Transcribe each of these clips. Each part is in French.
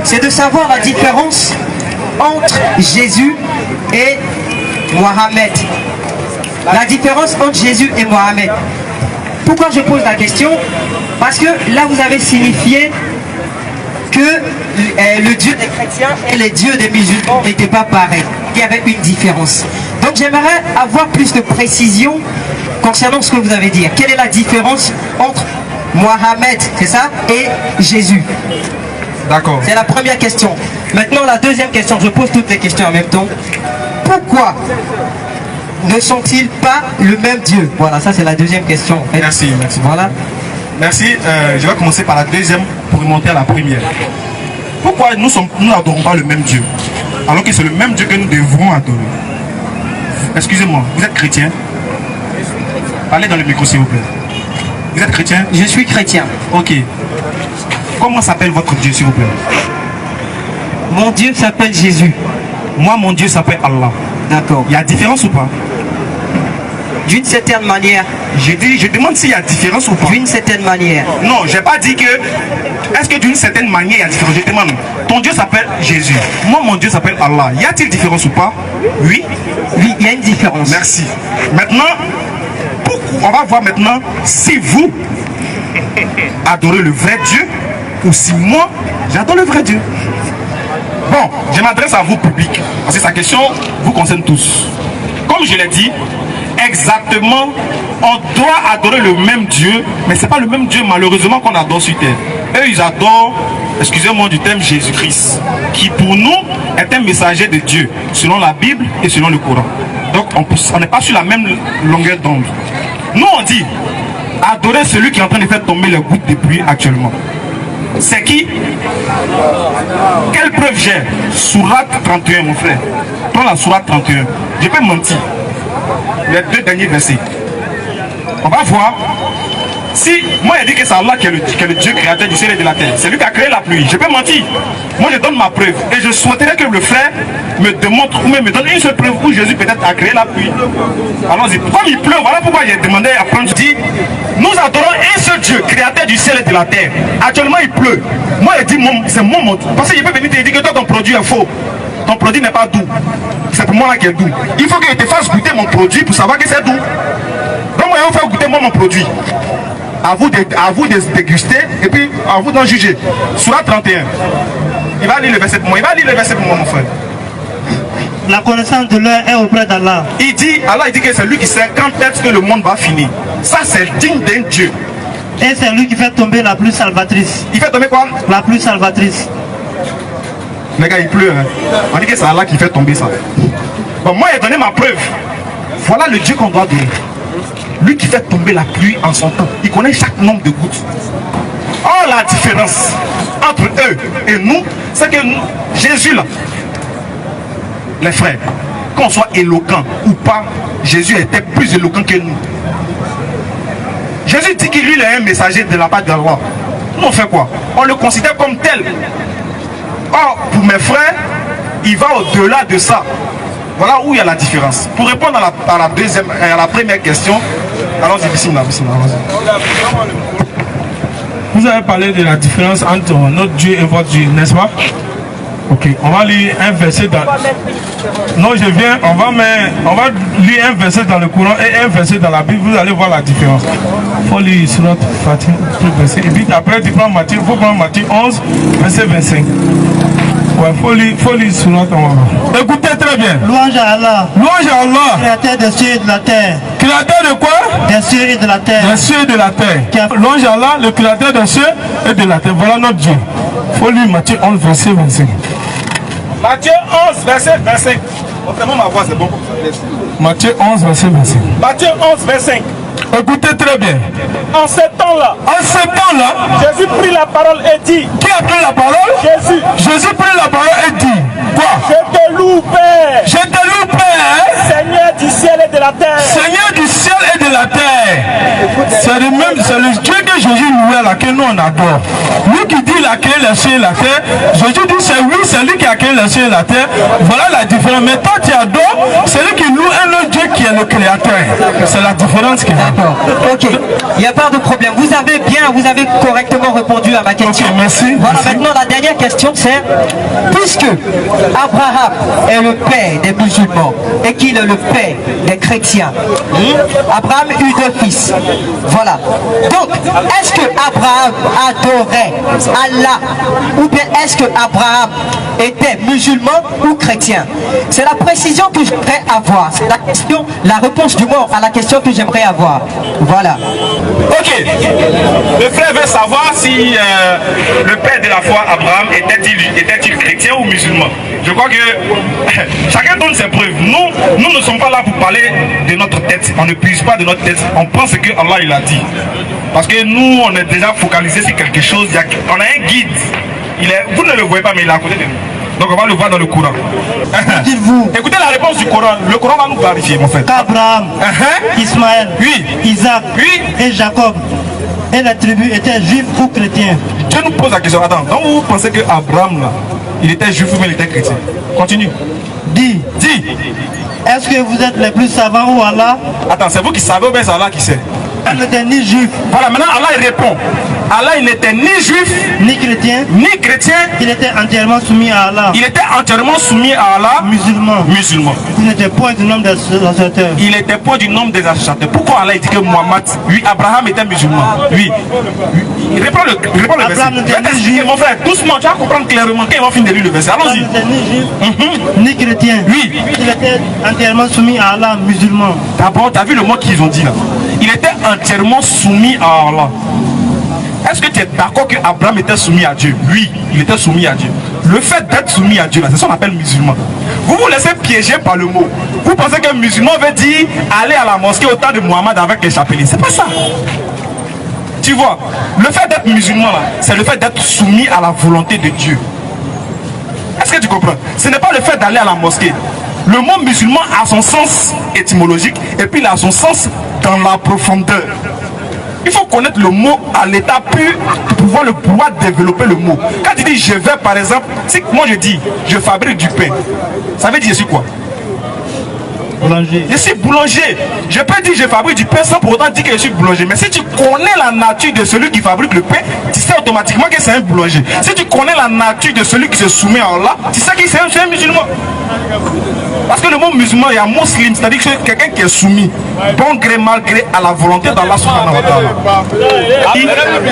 c'est de savoir la différence entre Jésus et Mohamed. La différence entre Jésus et Mohamed. Pourquoi je pose la question? Parce que là vous avez signifié que le Dieu des chrétiens et le Dieu des musulmans n'étaient pas pareils. Il y avait une différence. Donc j'aimerais avoir plus de précision concernant ce que vous avez dit. Quelle est la différence entre Mohamed, c'est ça, et Jésus? D'accord. C'est la première question. Maintenant la deuxième question, je pose toutes les questions en même temps. Pourquoi ne sont-ils pas le même Dieu? Voilà, ça c'est la deuxième question. En fait. Merci, merci. Voilà. Merci. Je vais commencer par la deuxième pour remonter à la première. Pourquoi nous n'adorons pas le même Dieu alors que c'est le même Dieu que nous devons adorer? Excusez-moi, vous êtes chrétien? Parlez dans le micro s'il vous plaît. Vous êtes chrétien? Je suis chrétien. Ok. Comment s'appelle votre Dieu s'il vous plaît? Mon Dieu s'appelle Jésus. Moi, mon Dieu s'appelle Allah. D'accord. Il y a différence ou pas? D'une certaine manière. Je demande s'il y a différence ou pas. D'une certaine manière. Non, j'ai pas dit que... Est-ce que d'une certaine manière il y a différence? Je demande. Ton Dieu s'appelle Jésus. Moi, mon Dieu s'appelle Allah. Y a-t-il différence ou pas? Oui. Oui, il y a une différence. Merci. Maintenant, on va voir maintenant si vous adorez le vrai Dieu ou si moi, j'adore le vrai Dieu. Bon, je m'adresse à vous public, parce que sa question vous concerne tous. Comme je l'ai dit, exactement, on doit adorer le même Dieu, mais ce n'est pas le même Dieu malheureusement qu'on adore sur terre. Eux, ils adorent, excusez-moi du terme, Jésus-Christ, qui pour nous est un messager de Dieu, selon la Bible et selon le Coran. Donc, on n'est pas sur la même longueur d'onde. Nous, on dit, adorer celui qui est en train de faire tomber les gouttes de pluie actuellement. C'est qui? Quelle preuve j'ai? Sourate 31, mon frère. Prends la Sourate 31. Je peux mentir. Les deux derniers versets. On va voir. Si moi il dit que c'est Allah qui est le Dieu créateur du ciel et de la terre, c'est lui qui a créé la pluie, je peux mentir. Moi je donne ma preuve. Et je souhaiterais que le frère me démontre ou même me donne une seule preuve où Jésus peut-être a créé la pluie. Allons-y. Comme il pleut, voilà pourquoi j'ai demandé à prendre. Je dis, nous adorons un seul Dieu, créateur du ciel et de la terre. Actuellement il pleut. Moi je dis, c'est mon mot. Parce qu'il peut venir te dire que toi ton produit est faux. Ton produit n'est pas doux. C'est pour moi là qui est doux. Il faut que je te fasse goûter mon produit pour savoir que c'est doux. Donc moi je vais faire goûter moi mon produit. À vous de déguster et puis à vous d'en juger. Sourate 31. Il va lire le verset pour moi. Il va lire le verset pour moi, mon frère. La connaissance de l'heure est auprès d'Allah. Allah dit que c'est lui qui sait quand est-ce que le monde va finir. Ça c'est digne d'un Dieu. Et c'est lui qui fait tomber la pluie salvatrice. Il fait tomber quoi? La pluie salvatrice. Les gars, il pleut. Hein? On dit que c'est Allah qui fait tomber ça. Bon, moi j'ai donné ma preuve. Voilà le Dieu qu'on doit donner. Lui qui fait tomber la pluie en son temps. Il connaît chaque nombre de gouttes. Oh, la différence entre eux et nous, c'est que nous, Jésus là, les frères, qu'on soit éloquent ou pas, Jésus était plus éloquent que nous. Jésus dit qu'il lui est un messager de la part de Allah. Nous on fait quoi? On le considère comme tel. Or, pour mes frères, il va au-delà de ça. Voilà où il y a la différence. Pour répondre à la première question, allons-y, bismillah. Vous avez parlé de la différence entre notre Dieu et votre Dieu, n'est-ce pas? Ok, on va lire un verset dans... Non, je viens, on va lire un verset dans le Coran et un verset dans la Bible, vous allez voir la différence. Il faut lire sur notre Fatim, verset. Et puis après, il faut prendre Matthieu 11, verset 25. Ouais, faut lire sur notre... Écoutez très bien. Louange à Allah. Louange à Allah. Créateur des cieux et de la terre. Créateur de quoi? Des cieux et de la terre. Des cieux et de la terre. Louange à Allah, le créateur des cieux et de la terre. Voilà notre Dieu. Faut lire Matthieu 11, verset 25. Matthieu 11, verset 25. Vraiment ma voix, c'est bon. Matthieu 11, verset 25. Matthieu 11, verset 5. Écoutez très bien. En ce temps-là, Jésus prit la parole et dit. Qui a pris la parole? Jésus. Jésus prit la parole et dit. Quoi? Je te loue, Père. Je te loue, Père. Seigneur du ciel et de la terre. Seigneur du ciel et de de la terre. C'est le Dieu que Jésus louait là, que nous on adore. Lui qui dit il a créé les cieux et la terre, Jésus dit c'est lui, c'est lui qui a créé les cieux et la terre. Voilà la différence. Mais toi tu adores celui qui loue un autre Dieu qui est le créateur. C'est la différence qu'il y a. D'accord. Ok. Il n'y a pas de problème. Vous avez correctement répondu à ma question. Okay, merci. Voilà, merci. maintenant la dernière question c'est, puisque Abraham est le père des musulmans et qu'il est le père des chrétiens, Abraham eut 2 fils. Voilà. Donc, est-ce que Abraham adorait Allah ou bien est-ce que Abraham était musulman ou chrétien? C'est la précision que j'aimerais avoir. C'est la question, la réponse du mot à la question que j'aimerais avoir. Voilà. Ok. Le frère veut savoir si le père de la foi, Abraham, était-il chrétien ou musulman. Je crois que chacun donne ses preuves. Nous ne sommes pas là pour parler de notre tête. On ne puise pas de notre tête. On pense que Allah il a dit. Parce que nous, on est déjà focalisé sur quelque chose. On a un guide. Vous ne le voyez pas, mais il est à côté de nous. Donc on va le voir dans le Coran. Dites-vous. Écoutez la réponse du Coran. Le Coran va nous clarifier, mon frère. Qu'Abraham, Ismaël, Oui. Isaac Oui. et Jacob et la tribu étaient juifs ou chrétiens. Dieu nous pose la question. Attends, donc vous pensez que Abraham, là, il était juif ou il était chrétien? Continue. Dis, est-ce que vous êtes les plus savants ou Allah? Attends, c'est vous qui savez ou bien c'est Allah qui sait? Il n'était ni juif, Voilà, maintenant Allah il répond. Allah il n'était ni juif, ni chrétien. ni chrétien. Il était entièrement soumis à Allah. Il était entièrement soumis à Allah. Musulman. Il n'était point du nombre des associateurs. Il était point du nombre des associateurs. Pourquoi Allah il dit que Mohammed, oui, Abraham était musulman? Oui. Il reprend le Abraham verset. n'était ni juif. Mon frère, doucement, tu vas comprendre clairement quand il va finir de lire le verset. Il Allons-y. n'était ni juif, ni chrétien. Oui. Il était entièrement soumis à Allah, musulman. D'abord, tu as vu le mot qu'ils ont dit là? Il était entièrement soumis à Allah. Est-ce que tu es d'accord que Abraham était soumis à Dieu? Oui, il était soumis à Dieu. Le fait d'être soumis à Dieu, là, c'est ce qu'on appelle musulman. Vous vous laissez piéger par le mot. Vous pensez que musulman veut dire aller à la mosquée au temps de Mohammed avec les chapeliers. C'est pas ça. Tu vois, le fait d'être musulman, là, c'est le fait d'être soumis à la volonté de Dieu. Est-ce que tu comprends? Ce n'est pas le fait d'aller à la mosquée. Le mot musulman a son sens étymologique et puis il a son sens dans la profondeur. Il faut connaître le mot à l'état pur pour pouvoir développer le mot. Quand tu dis je vais par exemple, si moi je dis je fabrique du pain, ça veut dire je suis quoi? Boulanger. Je suis boulanger. Je peux dire je fabrique du pain sans pour autant dire que je suis boulanger. Mais si tu connais la nature de celui qui fabrique le pain, tu sais automatiquement que c'est un boulanger. Si tu connais la nature de celui qui se soumet à Allah, tu sais que c'est un musulman. Parce que le mot musulman, il y a muslim, c'est-à-dire que c'est quelqu'un qui est soumis, bon gré, mal gré, à la volonté d'Allah subhanahu wa ta'ala.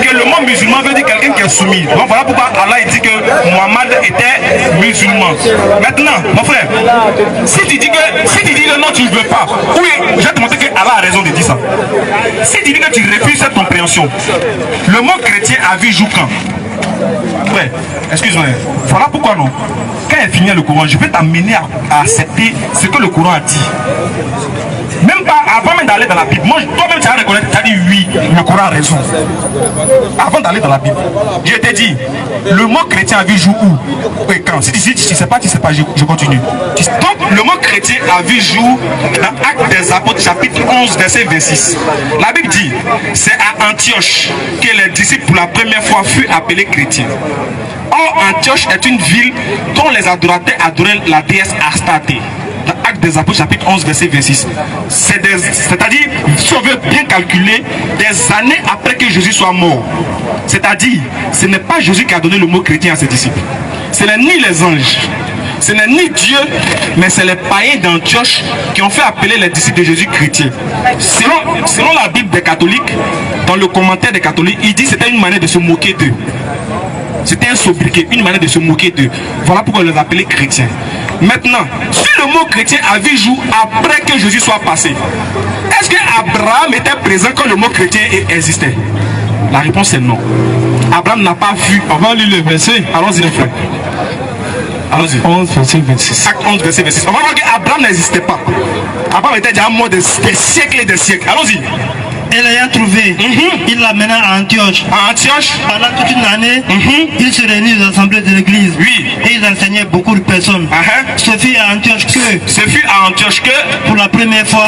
Que le mot musulman veut dire quelqu'un qui est soumis. Donc voilà pourquoi Allah il dit que Mohammed était musulman. Maintenant, mon frère, si tu dis que non, tu ne veux pas, oui, je vais te montrer que Allah a raison de dire ça. Si tu dis que tu refuses cette compréhension, le mot chrétien a vu jour quand? Ouais, excuse-moi. Voilà pourquoi non. Quand il finit le Coran, je vais t'amener à accepter ce que le Coran a dit. Même pas avant même d'aller dans la Bible. Moi, toi-même, tu as reconnaître, tu as dit oui, le Coran a raison. Avant d'aller dans la Bible, je t'ai dit, le mot chrétien a vu jour où et quand. Si tu ne sais pas, je continue. Donc, le mot chrétien a vu jour dans Actes des Apôtres, chapitre 11, verset 26. La Bible dit, c'est à Antioche que les disciples pour la première fois furent appelés chrétiens. Or, Antioche est une ville dont les adorateurs adoraient la déesse Astarté. Dans Actes des Apôtres, chapitre 11, verset 26. C'est-à-dire, si on veut bien calculer, des années après que Jésus soit mort. C'est-à-dire, ce n'est pas Jésus qui a donné le mot chrétien à ses disciples. Ce n'est ni les anges, ce n'est ni Dieu, mais c'est les païens d'Antioche qui ont fait appeler les disciples de Jésus chrétiens. Selon la Bible des catholiques, dans le commentaire des catholiques, il dit que c'était une manière de se moquer d'eux. C'était un sobriquet, une manière de se moquer d'eux. Voilà pourquoi on les appelait chrétiens. Maintenant, si le mot chrétien a vu jour après que Jésus soit passé, est-ce que Abraham était présent quand le mot chrétien existait? La réponse est non. Abraham n'a pas vu. On va lire le verset. Allons-y les frères. Allons-y. 11, verset 26. Acte 11, verset 26. On va voir qu'Abraham n'existait pas. Abraham était déjà mort des siècles et des siècles. Allons-y. Et l'ayant trouvé, il l'amena à Antioche. À Antioche, pendant toute une année, il se réunit aux assemblées de l'église. Oui. Et ils enseignaient beaucoup de personnes. Ce fut à Antioche que, pour la première fois,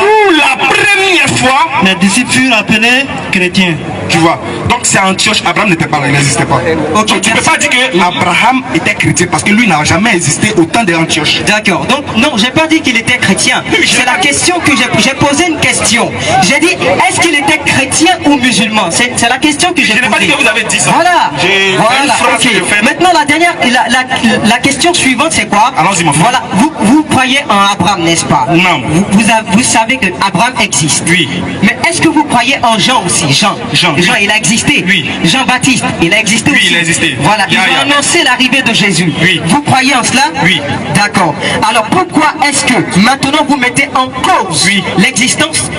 première fois, les disciples furent appelés chrétiens. tu vois. Donc c'est Antioche, Abraham n'était pas là, il n'existait pas. Ok, Donc, tu ne peux merci. pas dire que Abraham était chrétien parce que lui n'a jamais existé au temps d'Antioche. D'accord. Donc, non, j'ai pas dit qu'il était chrétien. C'est la question que j'ai posé une question. J'ai dit, est-ce qu'il était chrétien ou musulman? C'est la question que j'ai posée. Je n'ai pas dit que vous avez dit ça. Voilà. J'ai Voilà. une phrase Ok. que je fais. Maintenant, la question suivante, c'est quoi? Allons-y, mon frère. Voilà. Vous croyez en Abraham, n'est-ce pas? Non. Vous savez que Abraham existe. Oui. Mais est-ce que vous croyez en Jean aussi? Jean, il a existé. Oui. Jean-Baptiste, il a existé Oui, aussi. il a existé. Voilà. Il Yahya. a annoncé l'arrivée de Jésus. Oui. Vous croyez en cela? Oui. D'accord. Alors pourquoi est-ce que maintenant vous mettez en cause Oui. l'existence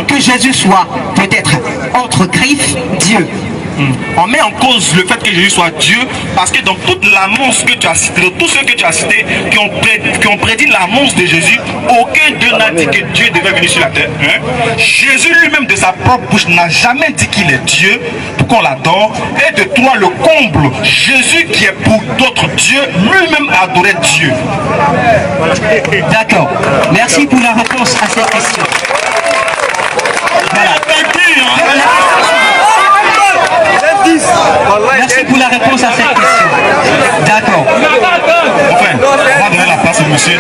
que Jésus soit peut-être entre griffes Dieu? On met en cause le fait que Jésus soit Dieu parce que dans toute l'annonce que tu as citée, tous ceux que tu as cités qui ont prédit l'annonce de Jésus, aucun d'eux n'a dit que Dieu devait venir sur la terre. Hein? Jésus lui-même de sa propre bouche n'a jamais dit qu'il est Dieu pour qu'on l'adore. Et de toi le comble, Jésus qui est pour d'autres dieux, lui-même adorait Dieu. D'accord. Merci pour la réponse à cette question. Voilà. Merci pour la réponse à cette question. D'accord. Enfin, on va donner la place au monsieur.